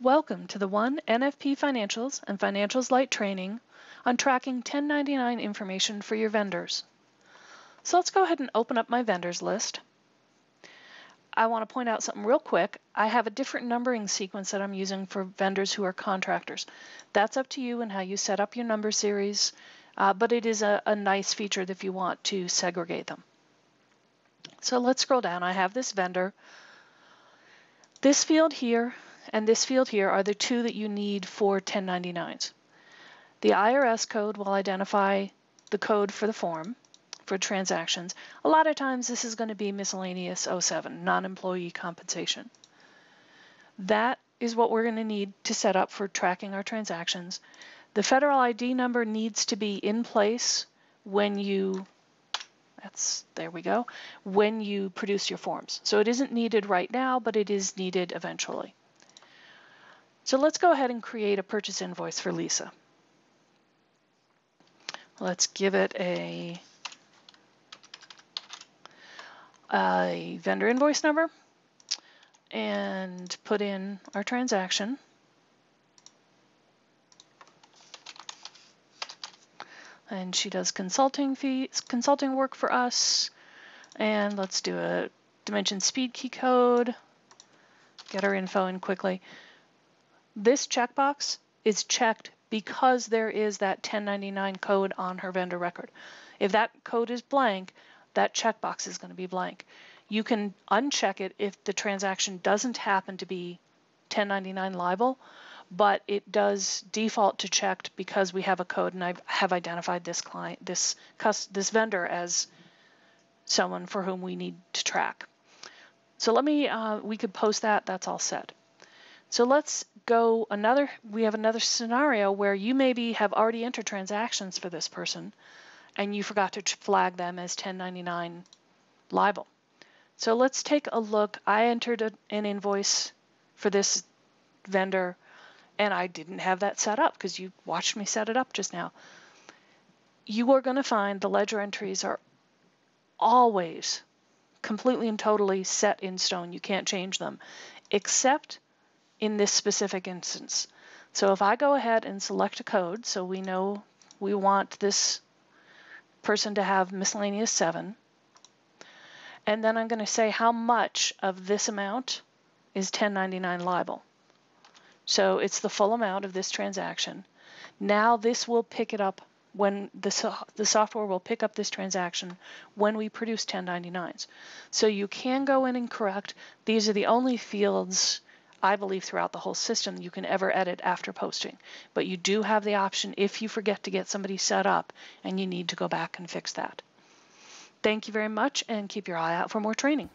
Welcome to the One NFP Financials and Financials Lite training on tracking 1099 information for your vendors. So let's go ahead and open up my vendors list. I want to point out something real quick. I have a different numbering sequence that I'm using for vendors who are contractors. That's up to you and how you set up your number series, but it is a nice feature if you want to segregate them. So let's scroll down. I have this vendor. This field here and this field here are the two that you need for 1099s. The IRS code will identify the code for the form for transactions. A lot of times this is going to be miscellaneous 07, non-employee compensation. That is what we're going to need to set up for tracking our transactions. The federal ID number needs to be in place when you when you produce your forms. So it isn't needed right now, but it is needed eventually. So let's go ahead and create a purchase invoice for Lisa. Let's give it a vendor invoice number and put in our transaction. And she does consulting work for us. And let's do a dimension speed key code. Get our info in quickly. This checkbox is checked because there is that 1099 code on her vendor record. If that code is blank, that checkbox is going to be blank. You can uncheck it if the transaction doesn't happen to be 1099 liable, but it does default to checked because we have a code and I have identified this client, this vendor as someone for whom we need to track. So we could post that, that's all set. So let's go we have another scenario where you maybe have already entered transactions for this person and you forgot to flag them as 1099 liable. So let's take a look. I entered an invoice for this vendor and I didn't have that set up because you watched me set it up just now. You are going to find the ledger entries are always completely and totally set in stone. You can't change them, except in this specific instance. So if I go ahead and select a code, so we know we want this person to have miscellaneous 7, and then I'm going to say how much of this amount is 1099 liable. So it's the full amount of this transaction. Now this will pick it up when the software will pick up this transaction when we produce 1099s. So you can go in and correct. These are the only fields, I believe, throughout the whole system you can ever edit after posting. But you do have the option if you forget to get somebody set up and you need to go back and fix that. Thank you very much and keep your eye out for more training.